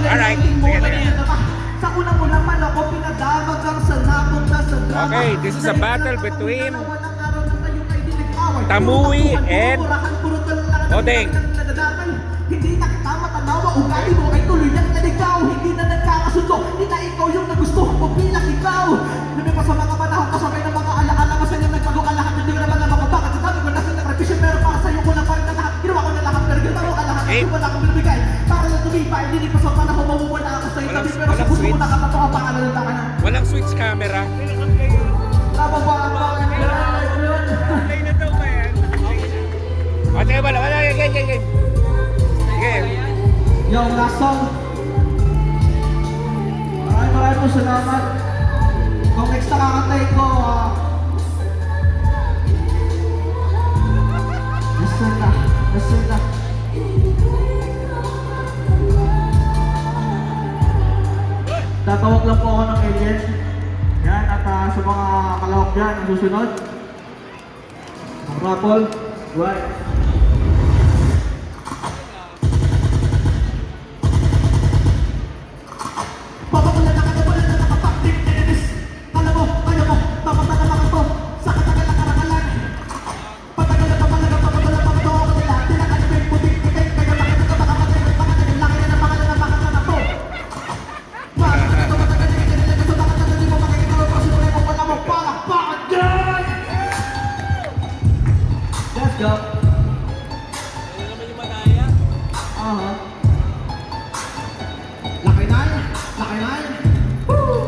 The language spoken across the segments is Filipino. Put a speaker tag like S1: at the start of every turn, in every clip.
S1: Alright, sige na yan.
S2: Sa una mo naman ako pinadamag ang sanabog na sa drama.
S1: Okay, this is a battle between Tamuy and Odeng.
S2: Hindi na kita matanawa, ugali mo ay tuloy ang naligaw. Hindi na nagkakasundo, hindi na ikaw yung nagustuhan mo bilang ikaw. Lumipas sa mga panahon, kasabay ng mga alaala, masaya yung nagbago ka lahat. Hindi ko naman naman kung bakit sabi ko nasa nagrepisyon, pero para sa'yo ko lang pa rin na lahat. Ginawa ko na lahat, pero ginawa ka lahat. Kasi wala kang binibigay, para lang tumibay. Hindi pa sa panahon, mawawala ako sa'yo tabi. Pero sa puso ko nakatato ka, pangalalala ka na.
S1: Walang switch camera.
S2: Labang ba ang bakit?
S1: Play na daw ba yan? Okay, wala. Game.
S2: Yung last song. Maraming po salamat. Kung next na kakantay ko, listen na. Tatawag lang po ako ng alien. Yan, at sa mga kalahok dyan, ang susunod. Ang raffle. Right. Let's go.
S1: Ano naman yung madaya?
S2: Laki na. Woo!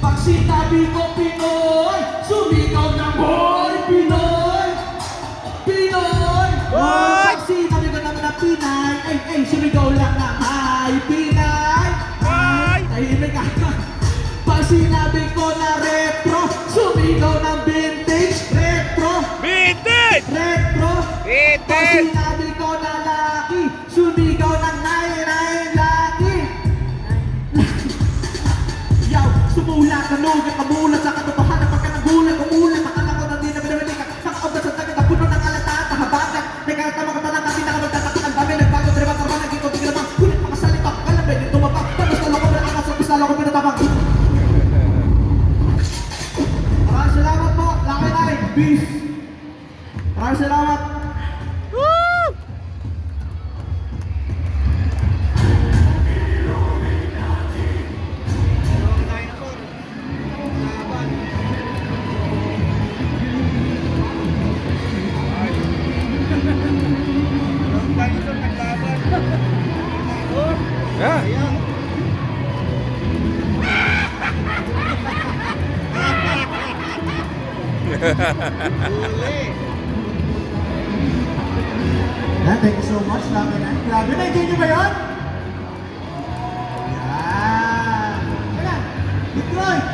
S2: Pag sinabi ko Pinoy, sumigaw ng boy, Pinoy. Pag sinabi ko naman na Pinay, ay, sumigaw lang na hi, Pinay. Tahimik ka. Pag sinabi ko na retro, sumigaw ng vintage, retro. Pag sinabi ko na laki, sumigaw ng nine laki. Yaw, sumula ka lugat, kamulat sa katotohanan, pagka nagulat, umulat, akala ko na di na binabili ka. Nakaobda sa tagat, puno ng alata at habagat. Teka, tama ka talang kasi nakamagtatak ang dami, nagbago, driba, karma, naging konti ka naman. Kulit makasalita, kalamay, dito mapa, tapos talo ko na nakasok, pisalo ko pinatabang. Maraming salamat po, Lucky Night, peace. Maraming salamat.
S1: Yeah.
S2: Thank you so much, Lucky Night. Grabe, na-enjoy nyo ba yun? Yan. Kaya, Detroit!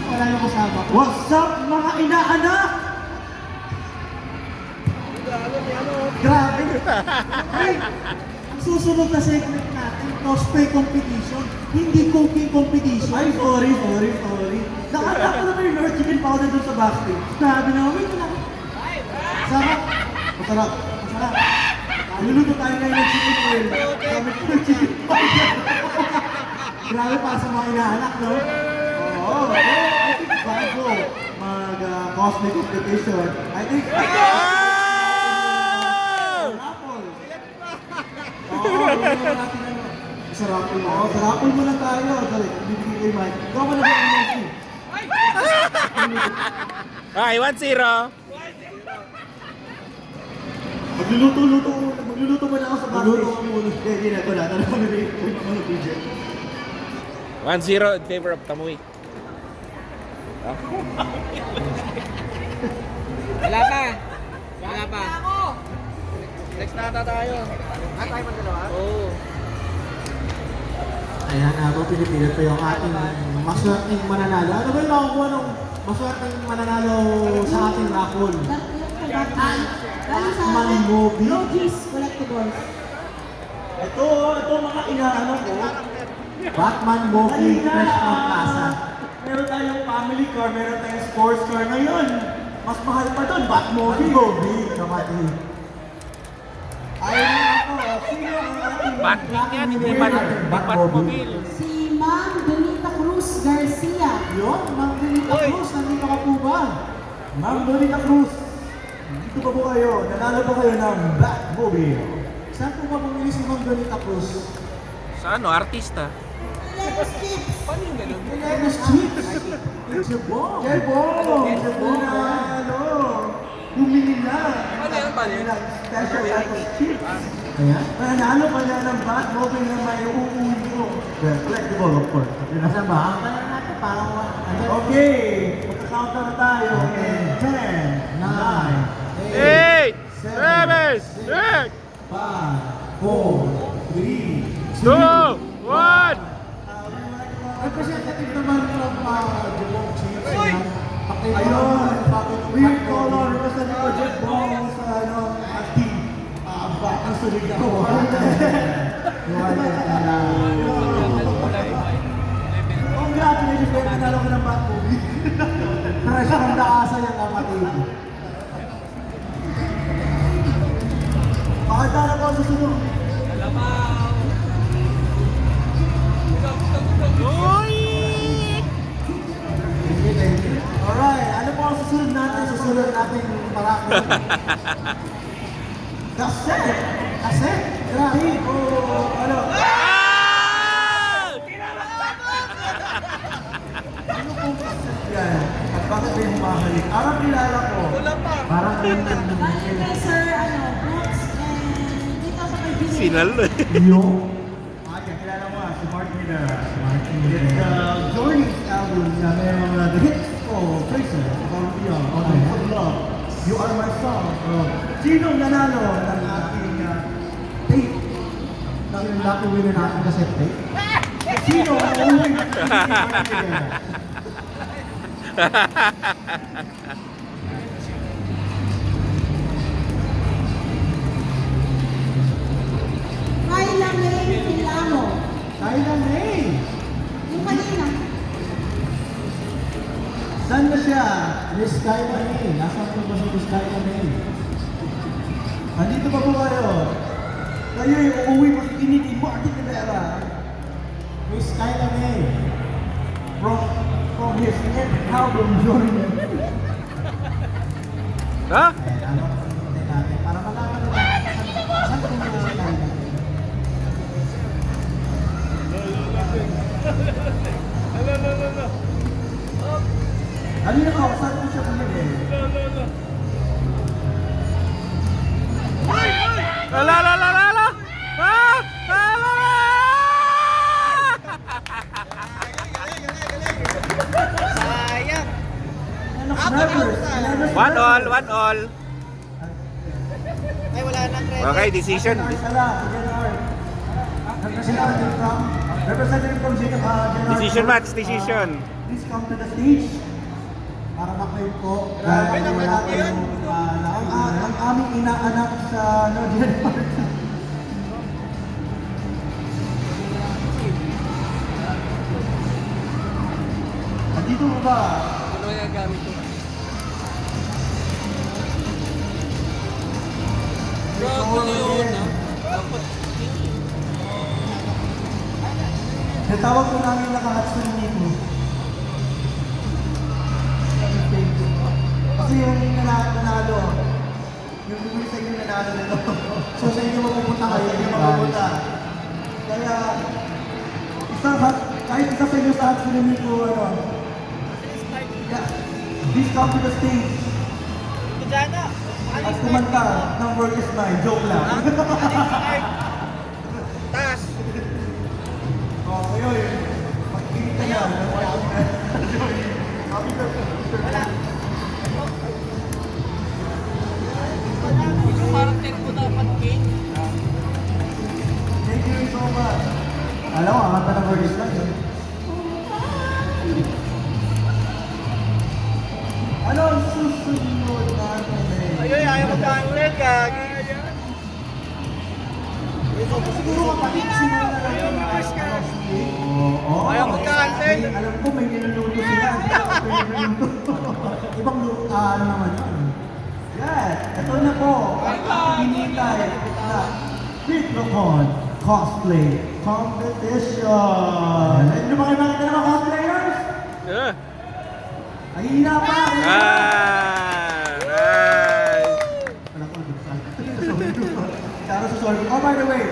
S2: Wala yung kasama. What's up, mga inaanak? Grabe. Ay, ang susunod na segment natin, cosplay competition. Hindi cooking competition. Ay, sorry. Nakata ko na yung Lord Chicken Powder doon sa backstage. Grabe na, wait lang. Masarap. Niluluto tayo ngayon ng chicken oil. Grabe ko ng chicken powder. Grabe para sa mga inaanak, no? Oo. I think bago mag-cosplay competition, I think... Sa raffle mo. Sa raffle mo lang tayo. Dali, bibigay kay Mike. Ikaw mo na ba ang Messi?
S1: Okay, 1-0.
S2: Magluluto mo na ako sa basketball. Magluluto ko muna. Hindi na ito na. Tanong ko bibigay ko yung PJ.
S1: 1-0 in favor of Tamuy.
S3: Wala pa. Next na tayo.
S2: Tayo magdalawa?
S3: Oo.
S2: Ayan, pinipilit ko yung ating maswerteng mananalo. Ano ba yung makukuha ng maswerteng mananalo sa ating raffle? Manmobi.
S4: Logis Collectibles.
S2: Ito mga inaano ko. Batman Mobi Fresh from Plaza. Meron tayong family car, meron tayong sports car. Ngayon, Mas mahal pa doon, Batmobile. Kapatid. Ayun na ako. Sino ang ating
S1: Batwing yan, hindi Batmobile.
S4: Si Ma'am Donita Cruz Garcia.
S2: Yun, Ma'am Donita Cruz, nandito ka po ba? Ma'am Donita Cruz, dito pa po kayo, nanalo po kayo ng Batmobile. Saan po ba bumili si Ma'am Donita Cruz?
S1: Sa ano, artista?
S4: Lagos Chips.
S1: Paano yung ganun?
S2: Lagos Chips. It's a bomb. It's a bomb. Nanalo. Bumili na.
S1: Paano yun?
S2: Special Lagos Chips. Ayan. Nanalo pa niya ng Batmobile na may uuwi mo. Collectible, of course. Nasaan ba? Parang okay. Magka-counter na tayo. 10, 9,
S1: 8, 7, 6,
S2: 5, 4, 3,
S1: 2, 1.
S2: representative naman from Jebong Chiefs. Ayun, weird color, representative ko Jebong sa team. Ang suligaw. Congratulations, Ben. Nanalo ka ng Batmobile. Fresh ang daasa yung kapatid. Pakita na po sa sunod. Alright, ano po ang susunod natin? Susunod natin parako. Kaset! Kaset! Grabe! O ano? Ano pong kaset yan? At bakit may humahalik? Parang kilala ko. Parang
S4: Bali kay Sir, Brooks, and dito sa kay Jimmy.
S1: Sinalo eh.
S2: Yung? Yan, kilala mo si Mark Miller. It's the Journey's album na may mga the hits ko, Tracer, Columbia, For Love, You Are My Song. Sinong nanalo ng ating tape? Ng lucky winner natin cassette tape? Sino ang uwi na si Mark Miller?
S4: Kyla May Filamo.
S2: Kyla May!
S4: Yung kanina.
S2: Saan na siya? Miss Kyla May. Nasaan po ba si Miss Kyla May? Andito pa po kayo. Kayo yung uuwi makikinig ni Martin Rivera. Miss Kyla May. From his next album, Journey.
S1: Ha?
S2: Ano po natin para malaman nila saan po nila si Kyla. Halina ko, saan po siya bumili?
S1: La la la la la! Ah!
S2: Ano, Nevers?
S1: 1 all.
S3: Ay, wala nang ready.
S1: Okay, decision.
S2: Representative from
S1: Decision match, decision.
S2: Please come to the stage para makayo po. Dahil wala kayong ang aming inaanak sa January. Andito mo ba?
S3: Ano yung gamit ko? Grabe na yun, ha? Dapat
S2: Natawag po namin naka-hotspot nito. Kasi yung nanalo, yung bumili sa inyo nanalo nito. So sa inyo mapupunta kayo, hindi mapupunta. Kaya, kahit isa sa inyo sa hotspot nito, please come to the stage.
S3: Diana!
S2: At kumanta ng World is Mine. Joke lang.
S3: Tas!
S2: Oh, ngayon, pag-ibig ka yan.
S3: Parang tempo dapat, King.
S2: Thank you so much. Alam mo, ang kanta ng World is Mine. Ano ang susunod natin?
S3: Ayaw magka-ulit, gagi.
S2: Siguro kapatid si Mona na lang yung Oo.
S3: Ayaw magka-ulit.
S2: Alam ko may niluluto sila. May niluluto.
S5: ibang ano naman yun. Yes, ito na po. Ang hinihintay na Bitlocon Cosplay Competition. Ayun yung mga nakita ng mga cosplayers?
S1: Yeah.
S5: Ay, hina pa!
S1: Nice.
S5: Wala ko Pero sorry. Oh, by the way,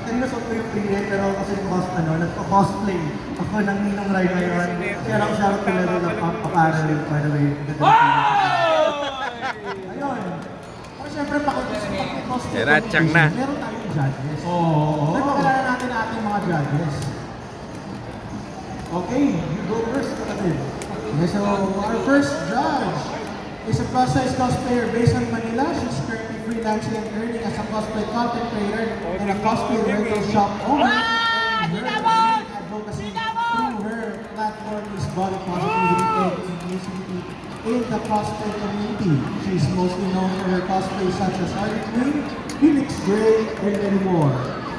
S5: kanina sa ko yung pre pero kasi nagpa-cosplay ako ng Ninong Rai ngayon. Kaya ako shoutout to Level Up Apparel, by the way. Ayun. Pero syempre, pag-cosplay
S1: Tiratsang na.
S5: meron tayong judges. Oo. Nagpakilala natin ang ating mga judges. Okay, you go first, kapatid. Okay, so our first judge is a plus-size cosplayer based on Manila. She's currently freelancing and earning as a cosplay content creator and a cosplay rental shop owner. And her main advocacy through her platform is body positivity and inclusivity in the cosplay community. She's mostly known for her cosplays such as Harley Quinn, Phoenix Gray, and many more.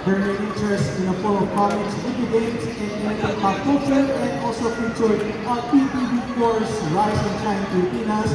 S5: Her main interests in a full of comics, video games, and internet pop culture, and also featured on PTV4's Rise and Shine Pilipinas.